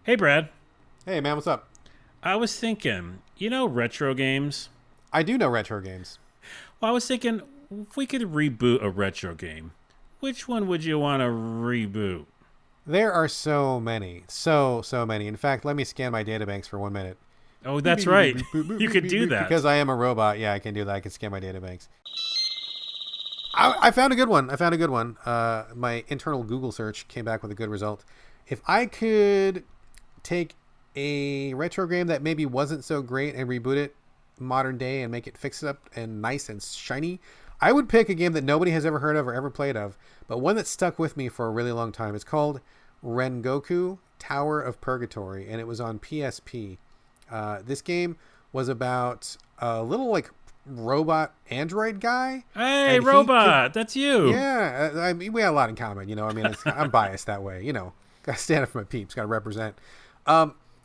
Hey, Brad. Hey man, what's up? I was thinking, retro games? I do know retro games. Well, I was thinking if we could reboot a retro game, which one would you want to reboot? There are so many. So many. In fact, let me scan my databanks for 1 minute. Oh, Beep, that's beep, beep, right. beep, beep, beep, You beep, could beep, do beep. that. Because I am a robot, yeah, I can do that. I can scan my databanks. I found a good one. My internal Google search came back with a good result. If I could take a retro game that maybe wasn't so great and reboot it modern day and make it fix it up and nice and shiny, I would pick a game that nobody has ever heard of or ever played of, but one that stuck with me for a really long time. It's called Rengoku Tower of Purgatory, and it was on PSP. This game was about a little like robot android guy, Hey, and he could, robot, that's you. yeah, I mean, we had a lot in common, I mean, I'm biased that way, Gotta stand up for my peeps, gotta represent.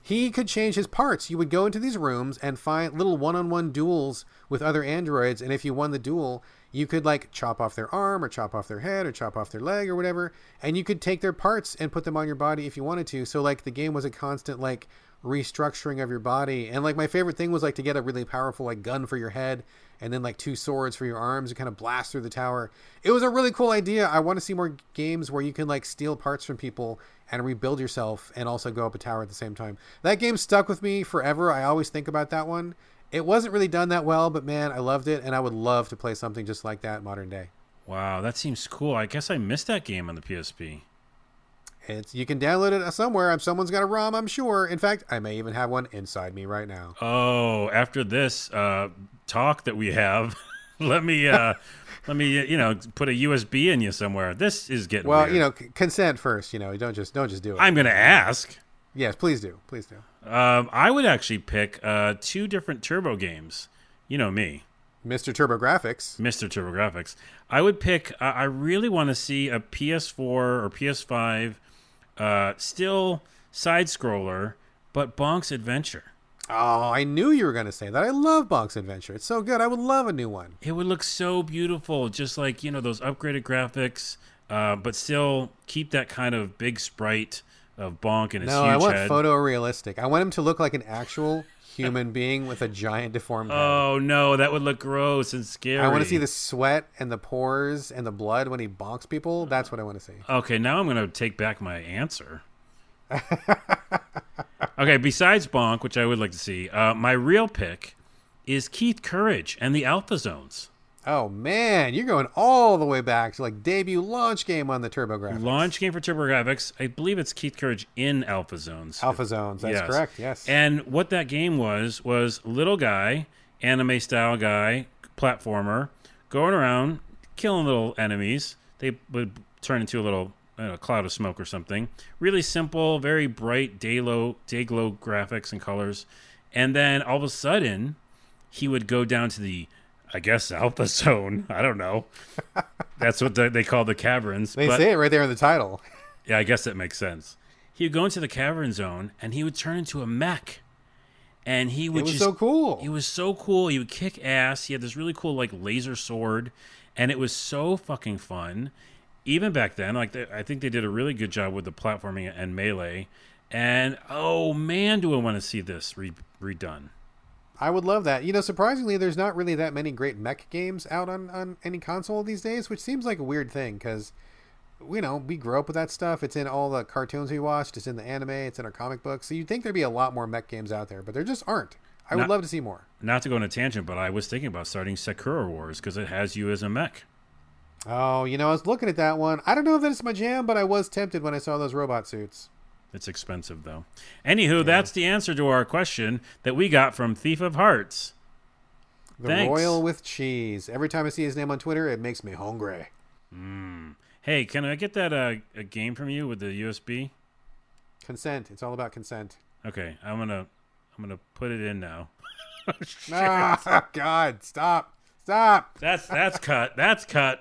He could change his parts. You would go into these rooms and find little one-on-one duels with other androids, and if you won the duel, you could like chop off their arm or chop off their head or chop off their leg or whatever, and you could take their parts and put them on your body if you wanted to. So like the game was a constant like restructuring of your body. And like my favorite thing was like to get a really powerful like gun for your head and then like two swords for your arms and kind of blast through the tower. It was a really cool idea. I want to see more games where you can like steal parts from people and rebuild yourself and also go up a tower at the same time. That game stuck with me forever. I always think about that one. It wasn't really done that well, but man, I loved it, and I would love to play something just like that modern day. Wow, that seems cool. I guess I missed that game on the PSP. You can download it somewhere. Someone's got a ROM, I'm sure. In fact, I may even have one inside me right now. Oh, after this talk that we have, let me put a USB in you somewhere. This is getting Well, weird. consent first. Don't just do it. I'm gonna ask. Yes, please do. Please do. I would actually pick two different Turbo games. You know me, Mr. TurboGrafx. Mr. TurboGrafx. I would pick. I really want to see a PS4 or PS5, still side scroller, but Bonk's Adventure. Oh, I knew you were going to say that. I love Bonk's Adventure. It's so good. I would love a new one. It would look so beautiful, just like those upgraded graphics, but still keep that kind of big sprite of Bonk and his No, huge I want head. photorealistic. I want him to look like an actual human being with a giant deformed head. Oh no, that would look gross and scary. I want to see the sweat and the pores and the blood when he bonks people. That's what I want to see. Okay, now I'm going to take back my answer. Okay, besides Bonk, which I would like to see, my real pick is Keith Courage and the Alpha Zones. Oh man, you're going all the way back to like debut launch game on the TurboGrafx. Launch game for TurboGrafx. I believe it's Keith Courage in Alpha Zones. Alpha Zones, that's Yes. correct, yes. And what that game was little guy, anime style guy, platformer, going around killing little enemies. They would turn into a little cloud of smoke or something. Really simple, very bright day glow graphics and colors. And then all of a sudden, he would go down to the, I guess, Alpha Zone. I don't know. That's what they call the caverns. They say it right there in the title. Yeah, I guess that makes sense. He would go into the cavern zone, and he would turn into a mech. And he would It was so cool. It was so cool. He would kick ass. He had this really cool, like, laser sword. And it was so fucking fun. Even back then, I think they did a really good job with the platforming and melee. And, oh, man, do I want to see this redone. I would love that. Surprisingly, there's not really that many great mech games out on any console these days, which seems like a weird thing because, we grew up with that stuff. It's in all the cartoons we watched. It's in the anime. It's in our comic books. So you'd think there'd be a lot more mech games out there, but there just aren't. I would love to see more. Not to go on a tangent, but I was thinking about starting Sakura Wars because it has you as a mech. Oh, I was looking at that one. I don't know if that's my jam, but I was tempted when I saw those robot suits. It's expensive, though. Anywho, That's the answer to our question that we got from Thief of Hearts. The Thanks. Royal with cheese. Every time I see his name on Twitter, it makes me hungry. Hey, can I get that a game from you with the USB? Consent. It's all about consent. Okay, I'm gonna put it in now. Ah, God, stop. That's cut. That's cut.